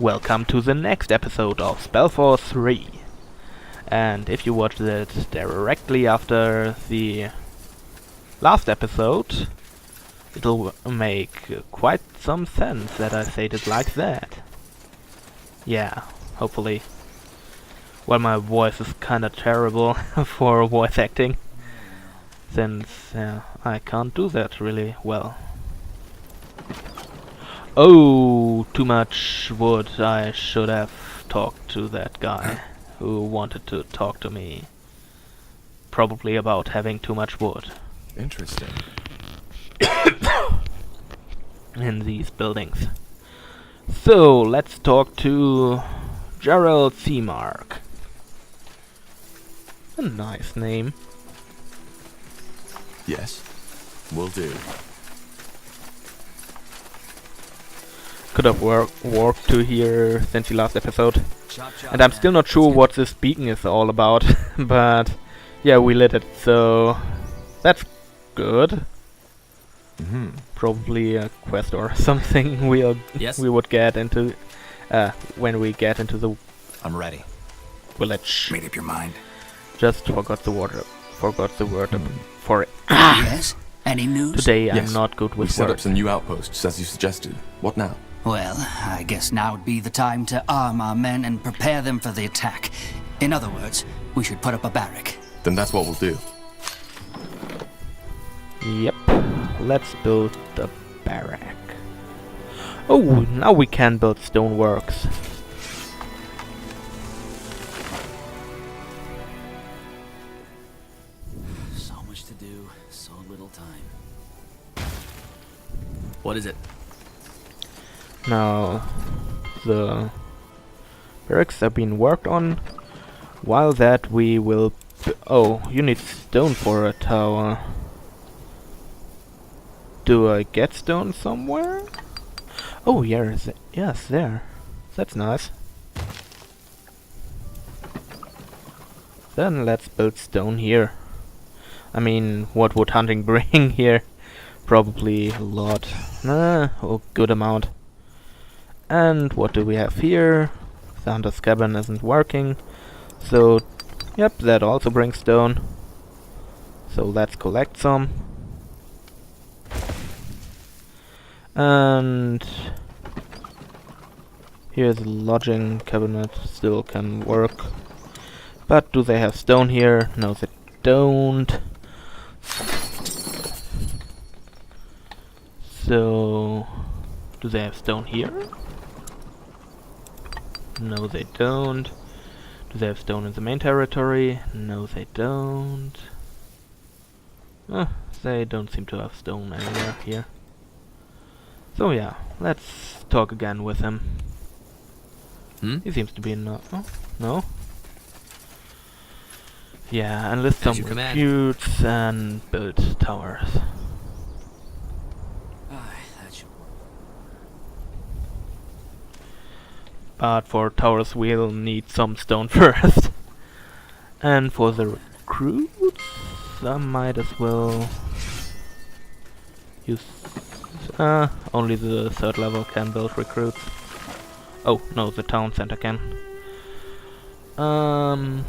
Welcome to the next episode of Spellforce 3. And if you watched it directly after the last episode, it'll make quite some sense that I said it like that. Yeah, hopefully. Well, my voice is kinda terrible for voice acting, since I can't do that really well. Oh, too much wood. I should have talked to that guy who wanted to talk to me. Probably about having too much wood. Interesting. In these buildings. So, let's talk to Gerald Seamark. A nice name. Yes, will do. Could have walked to here since the last episode. And I'm still not sure what this beacon is all about. But yeah, we lit it, so that's good. Probably a quest or something we would get into when we get into the I'm ready. village. Made up your mind? Just forgot the word for it. Yes? Any news? Today Yes. I'm not good We with set up words. some new outposts, as you suggested. What now? Well, I guess now would be the time to arm our men and prepare them for the attack. In other words, we should put up a barrack. Then that's what we'll do. Yep. Let's build the barrack. Oh, now we can build stoneworks. So much to do, so little time. What is it? Now, the barracks are being worked on. While that, we will. Oh, you need stone for a tower. Do I get stone somewhere? Oh, yeah, yes, there. That's nice. Then let's build stone here. I mean, what would hunting bring here? Probably a lot. A good amount. And what do we have here? The hunter's cabin isn't working. So, yep, that also brings stone. So let's collect some. And here's a lodging cabinet, still can work. But do they have stone here? No, they don't. So, do they have stone here? No, they don't. Do they have stone in the main territory? No, they don't. They don't seem to have stone anywhere here. So yeah, let's talk again with him. He seems to be no. Oh, no. Yeah, enlist some As you command. recruits and build towers. That should work. But for towers we'll need some stone first. And for the recruits, I might as well use... only the 3rd level can build recruits. Oh, no, the town center can. 1,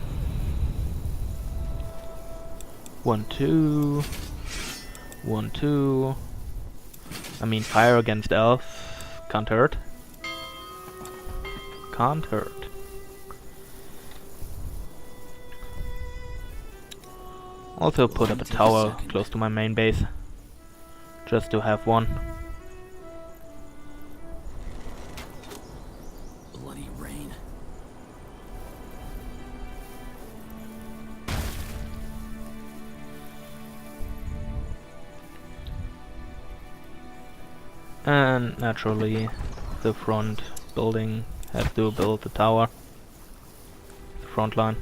2... 1, 2... I mean, fire against elves can't hurt. Can't hurt. Also put up a tower close to my main base. Just to have one. Bloody rain. And naturally, the front building has to build the tower. The front line.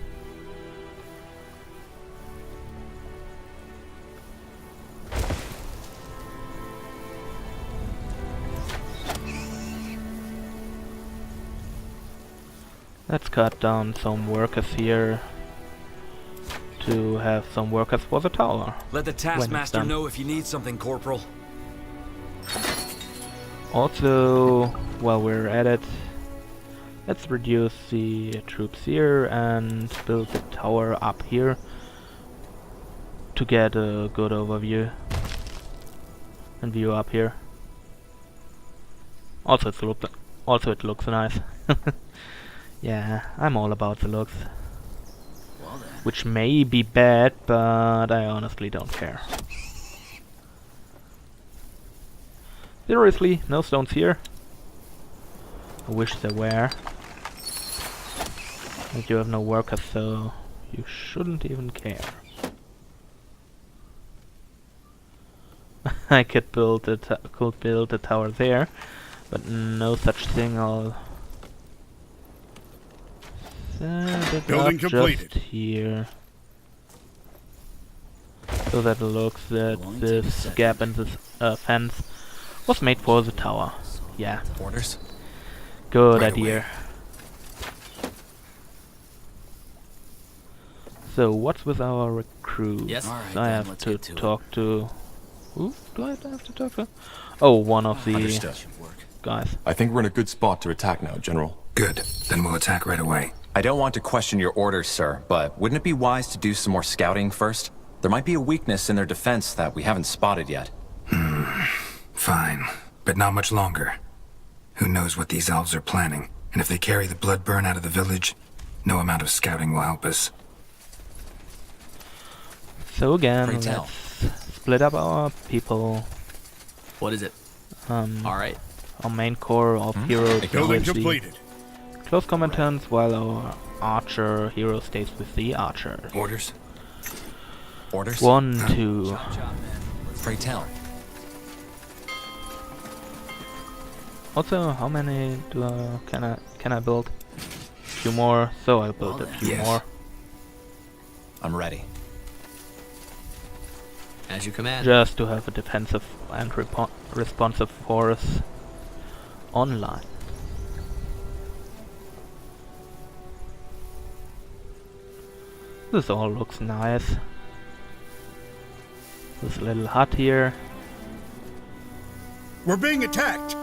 Let's cut down some workers here to have some workers for the tower. Let the it's taskmaster done. know if you need something, Corporal. Also, while we're at it, Let's reduce the troops here and build the tower up here to get a good overview and view up here. Also, it looks nice. Yeah, I'm all about the looks. Well then. Which may be bad, but I honestly don't care. Seriously, no stones here? I wish there were. But you have no workers, so you shouldn't even care. I could build a tower there, but no such thing. I'll set it Building up completed. just here, so that it looks that Won't take a this second. gap in this fence was made for the tower. Yeah, Orders? good Right idea. away. So what's with our recruits? Yes. Alright, I then, have let's to get to it. talk to... Who do I have to talk to? Oh, one of the Understood. Should work. guys. I think we're in a good spot to attack now, General. Good. Then we'll attack right away. I don't want to question your orders, sir, but wouldn't it be wise to do some more scouting first? There might be a weakness in their defense that we haven't spotted yet. Fine. But not much longer. Who knows what these elves are planning? And if they carry the blood burn out of the village, no amount of scouting will help us. So again, Pray let's tell. split up our people. What is it? Alright. Our main core of heroes Building with the completed. close combatants, while our archer hero stays with the archers. Orders? Orders? 1, 2. Job, man. Pray tell. Also, how many can I build? A few more, so I'll build a Well, few yes. more. I'm ready. As you command. Just to have a defensive and responsive force online. This all looks nice. This little hut here. We're being attacked.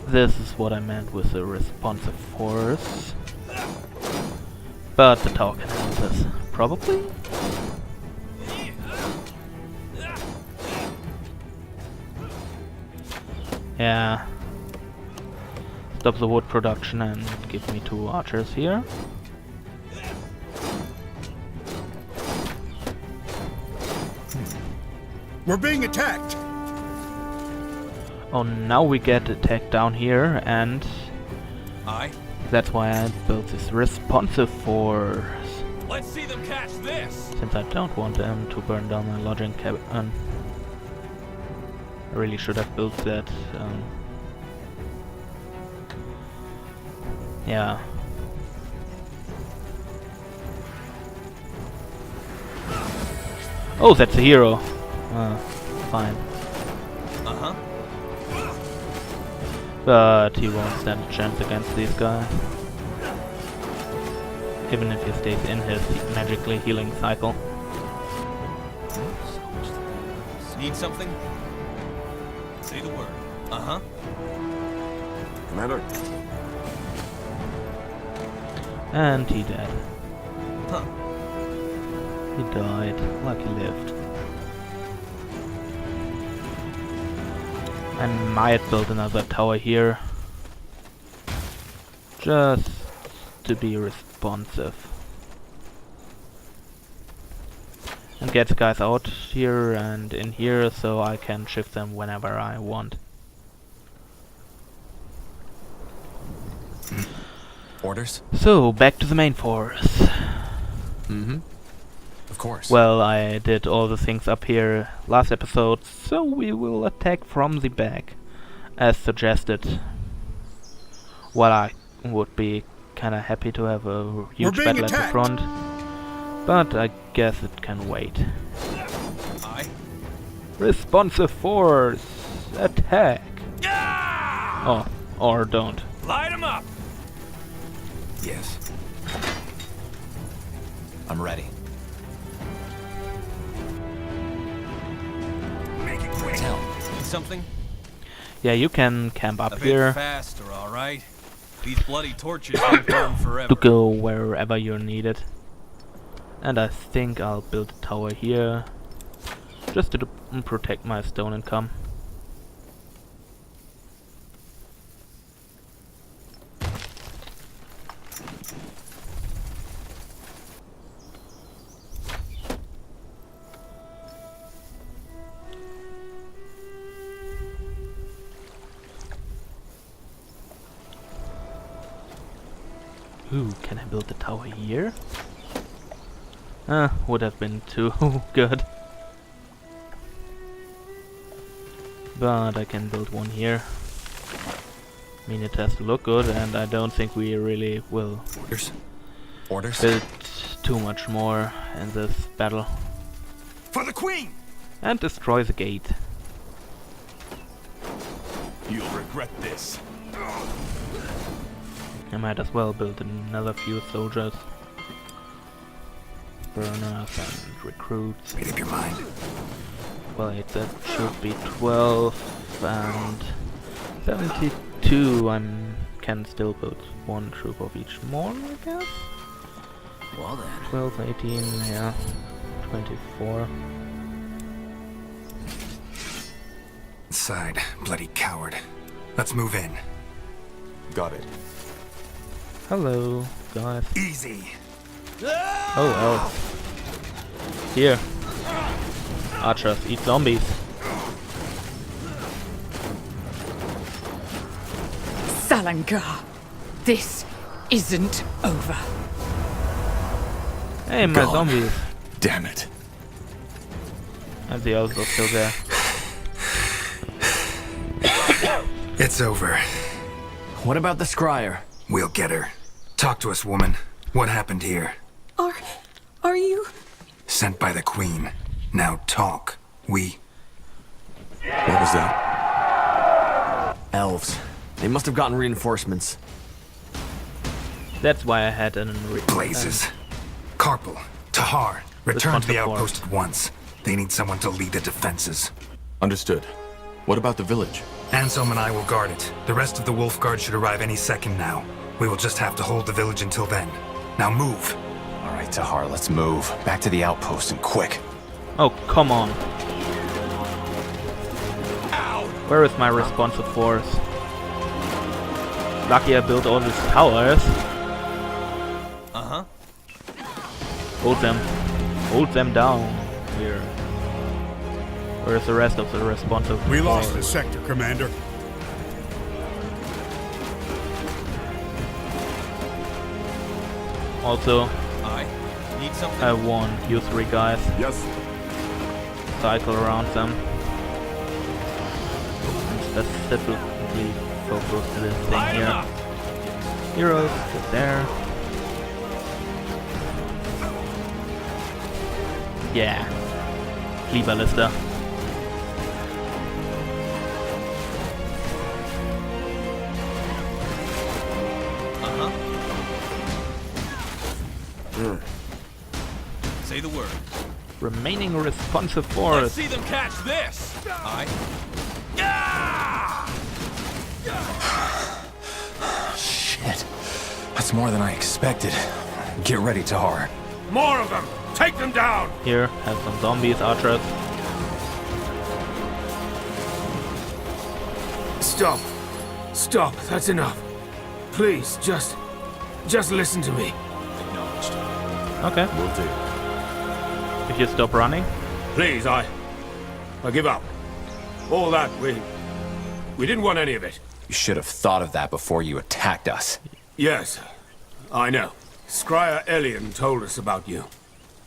This is what I meant with the responsive force. But the tower can handle this. Probably? Yeah. Stop the wood production and give me 2 archers here. We're being attacked. Oh, now we get attacked down here, and Aye. that's why I built this responsive force. Let's see them catch this. Since I don't want them to burn down my lodging cabin. I really should have built that. Yeah. Oh, that's a hero. Fine. Uh-huh. But he won't stand a chance against these guys. Even if he stays in his magically healing cycle. Need something? Say the word. Uh-huh. Commander. And he dead. Huh. He died like he lived. I might build another tower here. Just to be responsive. And get the guys out here and in here so I can shift them whenever I want. Orders? So, back to the main force. Mm-hmm. Of course. Well, I did all the things up here last episode, so we will attack from the back, as suggested. While I would be kinda happy to have a huge being battle at the attacked. front, but I guess it can wait. Aye. Responsive force! Attack! Yeah! Oh, or don't. Light them up. Yes. I'm ready. Make it quick. Tell. Need something? Yeah, you can camp A up bit here faster, all right? These bloody torches won't burn forever. to go wherever you're needed. And I think I'll build a tower here, just to protect my stone income. Ooh, can I build a tower here? Would have been too good. But I can build one here. I mean, it has to look good, and I don't think we really will Orders? build too much more in this battle. For the Queen! And destroy the gate. You'll regret this. I might as well build another few soldiers. Burners and recruits. Made up your mind. Well, that should be 12 and 72. Can still build one troop of each more, I guess? Well then. 12, 18, yeah. 24. Inside, bloody coward. Let's move in. Got it. Hello, guys. Easy. Oh, elf. Here. Archers, eat zombies. Salangar, this isn't over. Hey, my Gone. zombies. Damn it. And the elves are still there. It's over. What about the scryer? We'll get her. Talk to us, woman. What happened here? Are you? Sent by the Queen. Now talk. What was that? Elves. They must have gotten reinforcements. That's why I had an Blazes. Carpal, Tahar, return to the Responsive outpost at once. They need someone to lead the defenses. Understood. What about the village? Anselm and I will guard it. The rest of the Wolf Guard should arrive any second now. We will just have to hold the village until then. Now move. All right, Tahar, let's move. Back to the outpost and quick. Oh, come on. Where is my responsive force? Lucky I built all these towers. Uh-huh. Hold them. Hold them down. Here. Where's the rest of the responsive We force? lost the sector, Commander. Also, I need something. I won. You three guys. Yes. Cycle around them. And specifically focus to this thing Line here. up. Heroes, get there. Yeah. Cleaver Lister. Uh-huh. Say the word. Remaining responsive Let's force. see them catch this. I. Yeah! Shit. That's more than I expected. Get ready, Tahar. More of them. Take them down. Here, have some zombies, archers. Stop. Stop. That's enough. Please, just listen to me. Acknowledged. Okay. Will do. If you stop running. Please, I give up. All that, we didn't want any of it. You should have thought of that before you attacked us. Yes, I know. Scryer Liannon told us about you.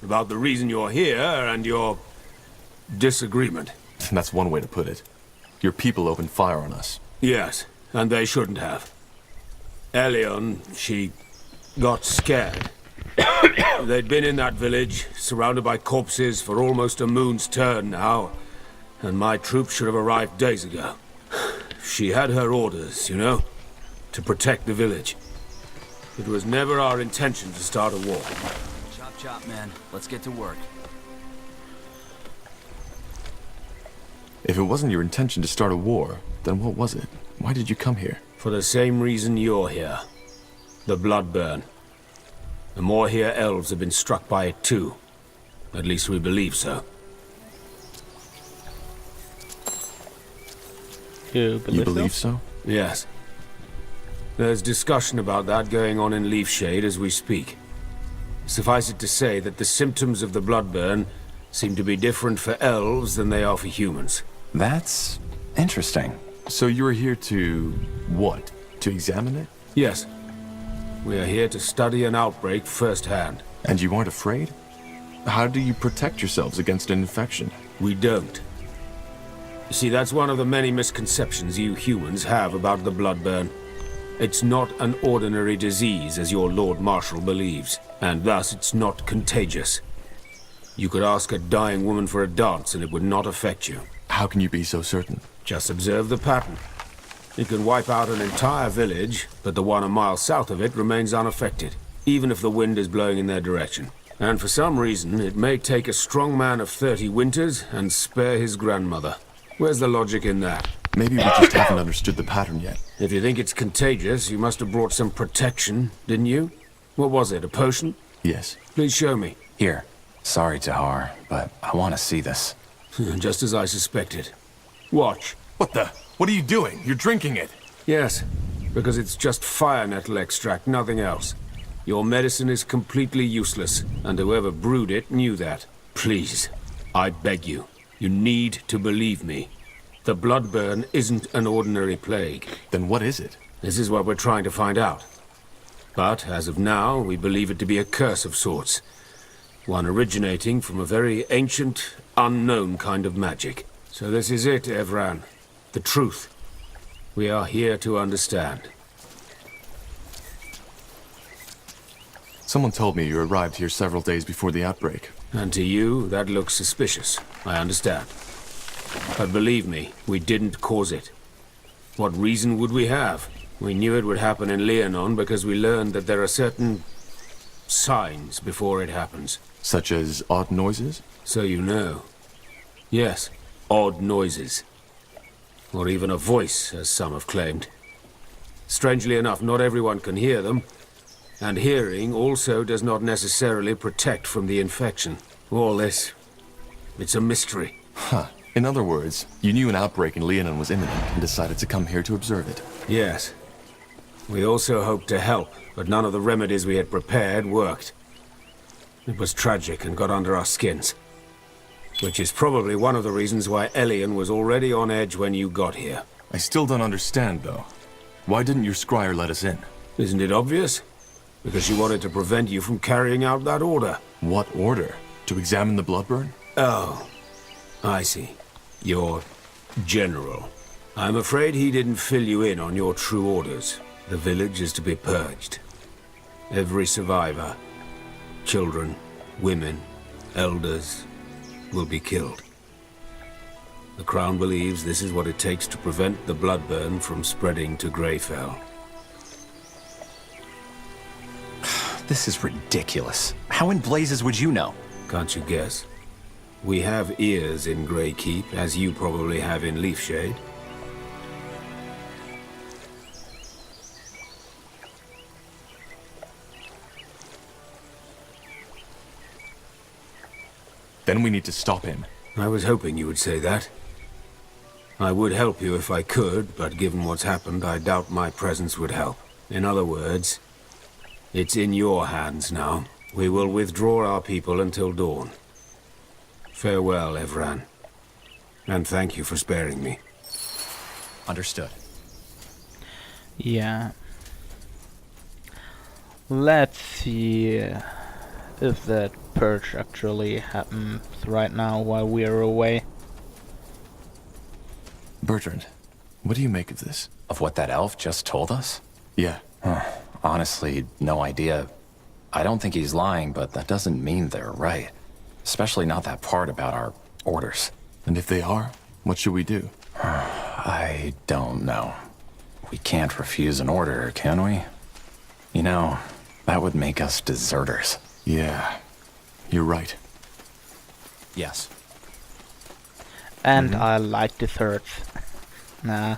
About the reason you're here and your disagreement. That's one way to put it. Your people opened fire on us. Yes, and they shouldn't have. Liannon, she got scared. They'd been in that village, surrounded by corpses for almost a moon's turn now, and my troops should have arrived days ago. She had her orders, you know, to protect the village. It was never our intention to start a war. Chop chop, man. Let's get to work. If it wasn't your intention to start a war, then what was it? Why did you come here? For the same reason you're here. The Bloodburn. The more here elves have been struck by it too. At least we believe so. You believe so? Yes. There's discussion about that going on in Leafshade as we speak. Suffice it to say that the symptoms of the Bloodburn seem to be different for elves than they are for humans. That's interesting. So you're here to... what? To examine it? Yes. We are here to study an outbreak firsthand. And you aren't afraid? How do you protect yourselves against an infection? We don't. You see, that's one of the many misconceptions you humans have about the Bloodburn. It's not an ordinary disease, as your Lord Marshal believes, and thus it's not contagious. You could ask a dying woman for a dance and it would not affect you. How can you be so certain? Just observe the pattern. It can wipe out an entire village, but the one a mile south of it remains unaffected, even if the wind is blowing in their direction. And for some reason, it may take a strong man of 30 winters and spare his grandmother. Where's the logic in that? Maybe we just haven't understood the pattern yet. If you think it's contagious, you must have brought some protection, didn't you? What was it, a potion? Yes. Please show me. Here. Sorry, Tahar, but I want to see this. Just as I suspected. Watch. What the? What are you doing? You're drinking it. Yes, because it's just fire nettle extract, nothing else. Your medicine is completely useless, and whoever brewed it knew that. Please, I beg you, you need to believe me. The Bloodburn isn't an ordinary plague. Then what is it? This is what we're trying to find out. But, as of now, we believe it to be a curse of sorts. One originating from a very ancient, unknown kind of magic. So this is it, Evran. The truth. We are here to understand. Someone told me you arrived here several days before the outbreak. And to you, that looks suspicious. I understand. But believe me, we didn't cause it. What reason would we have? We knew it would happen in Liannon because we learned that there are certain signs before it happens. Such as odd noises? So you know. Yes, odd noises. Or even a voice, as some have claimed. Strangely enough, not everyone can hear them. And hearing also does not necessarily protect from the infection. All this, it's a mystery. Huh. In other words, you knew an outbreak in Liannon was imminent and decided to come here to observe it. Yes. We also hoped to help, but none of the remedies we had prepared worked. It was tragic and got under our skins. Which is probably one of the reasons why Liannon was already on edge when you got here. I still don't understand, though. Why didn't your scryer let us in? Isn't it obvious? Because she wanted to prevent you from carrying out that order. What order? To examine the Bloodburn? Oh, I see. Your general. I'm afraid he didn't fill you in on your true orders. The village is to be purged. Every survivor, children, women, elders, will be killed. The Crown believes this is what it takes to prevent the Bloodburn from spreading to Greyfell. This is ridiculous. How in blazes would you know? Can't you guess? We have ears in Grey Keep, as you probably have in Leafshade. Then we need to stop him. I was hoping you would say that. I would help you if I could, but given what's happened, I doubt my presence would help. In other words, it's in your hands now. We will withdraw our people until dawn. Farewell, Evran. And thank you for sparing me. Understood. Yeah. Let's see if that purge actually happens right now while we're away. Bertrand, what do you make of this? Of what that elf just told us? Yeah. Honestly, no idea. I don't think he's lying, but that doesn't mean they're right. Especially not that part about our orders. And if they are, what should we do? I don't know. We can't refuse an order, can we? You know, that would make us deserters. Yeah, you're right. Yes. And I like desserts. Nah.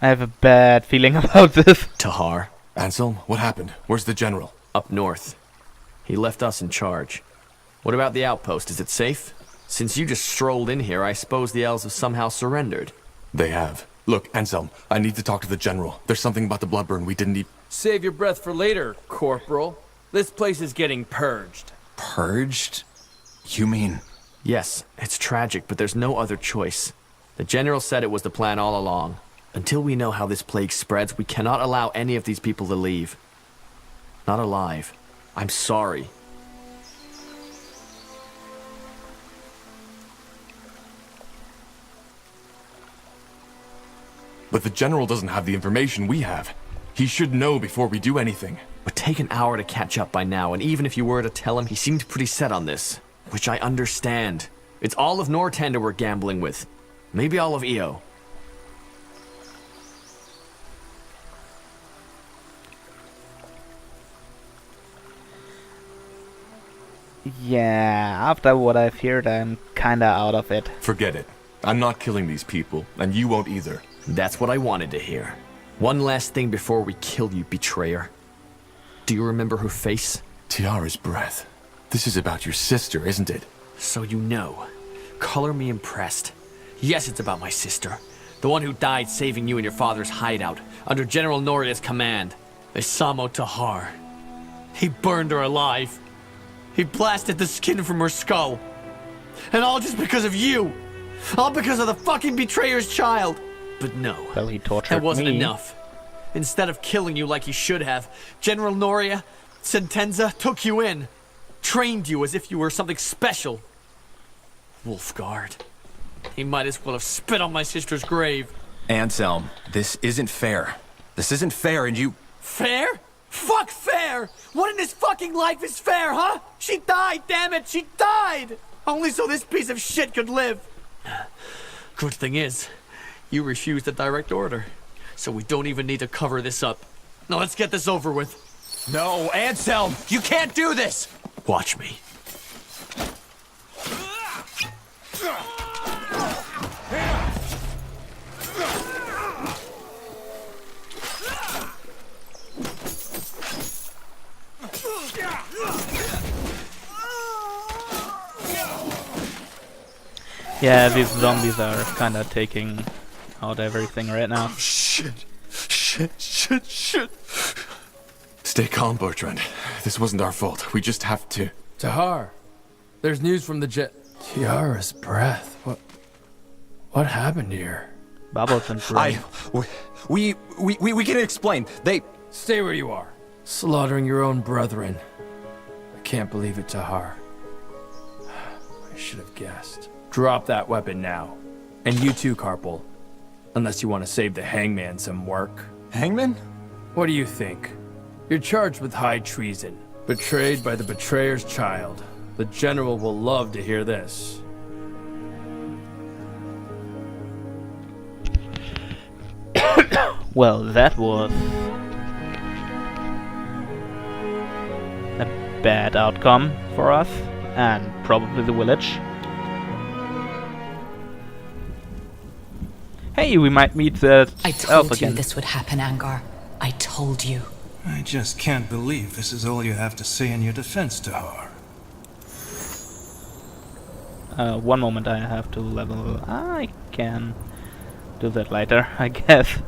I have a bad feeling about this. Tahar, Anselm, what happened? Where's the general? up north. He left us in charge. What about the outpost? Is it safe? Since you just strolled in here, I suppose the elves have somehow surrendered. They have. Look, Anselm, I need to talk to the general. There's something about the Bloodburn we didn't even... Save your breath for later, Corporal. This place is getting purged. Purged? You mean... Yes, it's tragic, but there's no other choice. The general said it was the plan all along. Until we know how this plague spreads, we cannot allow any of these people to leave. Not alive. I'm sorry. But the general doesn't have the information we have. He should know before we do anything. Would take an hour to catch up by now, and even if you were to tell him, he seemed pretty set on this. Which I understand. It's all of Northander we're gambling with. Maybe all of EO. Yeah, after what I've heard, I'm kinda out of it. Forget it. I'm not killing these people, and you won't either. That's what I wanted to hear. One last thing before we kill you, betrayer. Do you remember her face? Tiara's breath. This is about your sister, isn't it? So you know. Color me impressed. Yes, it's about my sister. The one who died saving you in your father's hideout, under General Noria's command. Isamo Tahar. He burned her alive. He blasted the skin from her skull. And all just because of you. All because of the fucking betrayer's child. But no, Well, he tortured that wasn't me. enough. Instead of killing you like he should have, General Noria, Sentenza took you in. Trained you as if you were something special. Wolfguard. He might as well have spit on my sister's grave. Anselm, this isn't fair. This isn't fair, and you... Fair? Fuck fair! What in this fucking life is fair, huh? She died, damn it, she died! Only so this piece of shit could live. Good thing is, you refused a direct order. So we don't even need to cover this up. Now let's get this over with. No, Anselm, you can't do this! Watch me. Yeah, these zombies are kinda taking out everything right now. Shit. Stay calm, Bertrand. This wasn't our fault. We just have to... Tahar, there's news from the Tiara's breath. What happened here? Bubbles and brain. We can explain. They... Stay where you are. Slaughtering your own brethren. I can't believe it, Tahar. I should have guessed. Drop that weapon now. And you too, Carpal. Unless you want to save the hangman some work. Hangman? What do you think? You're charged with high treason. Betrayed by the betrayer's child. The general will love to hear this. Well, that was a bad outcome for us, and probably the village. Hey, we might meet the I elf told you again. this would happen, Angar. I told you. I just can't believe this is all you have to say in your defense, Tahar. One moment, I have to level. I can do that later, I guess.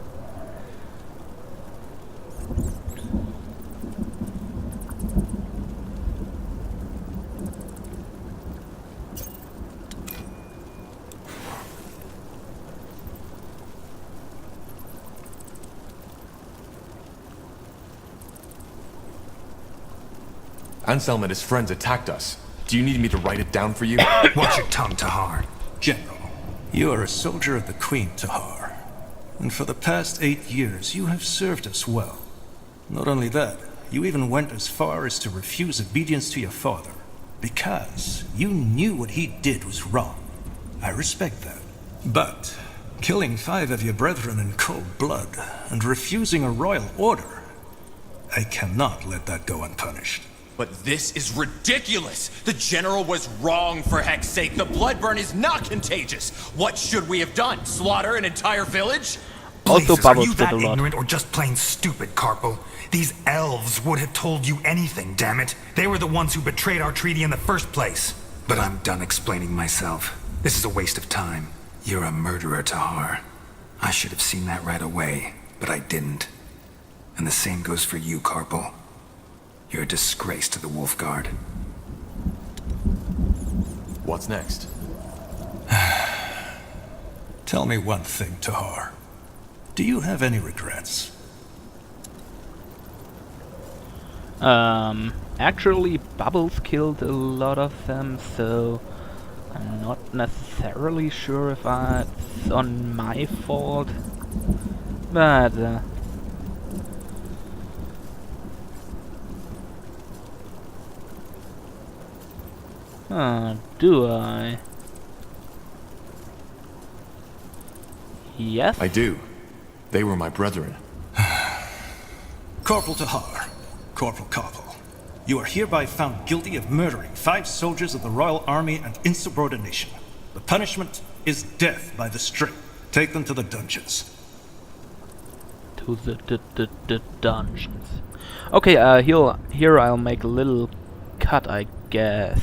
Anselm and his friends attacked us. Do you need me to write it down for you? Watch your tongue, Tahar. General, you are a soldier of the Queen, Tahar. And for the past 8 years, you have served us well. Not only that, you even went as far as to refuse obedience to your father. Because you knew what he did was wrong. I respect that. But killing 5 of your brethren in cold blood and refusing a royal order, I cannot let that go unpunished. But this is ridiculous! The General was wrong, for heck's sake. The bloodburn is not contagious. What should we have done? Slaughter an entire village? Also, Blazes, are Bubbles you did that a lot. ignorant or just plain stupid, Carpal? These elves would have told you anything, damn it. They were the ones who betrayed our treaty in the first place. But I'm done explaining myself. This is a waste of time. You're a murderer, Tahar. I should have seen that right away, but I didn't. And the same goes for you, Carpal. You're a disgrace to the Wolf Guard. What's next? Tell me one thing, Tahar. Do you have any regrets? Actually, Bubbles killed a lot of them, so I'm not necessarily sure if it's on my fault. But, do I? Yes? I do. They were my brethren. Corporal Tahar, Corporal Carpal, you are hereby found guilty of murdering 5 soldiers of the Royal Army and insubordination. The punishment is death by the string. Take them to the dungeons. To the dungeons. Okay, here I'll make a little cut, I guess.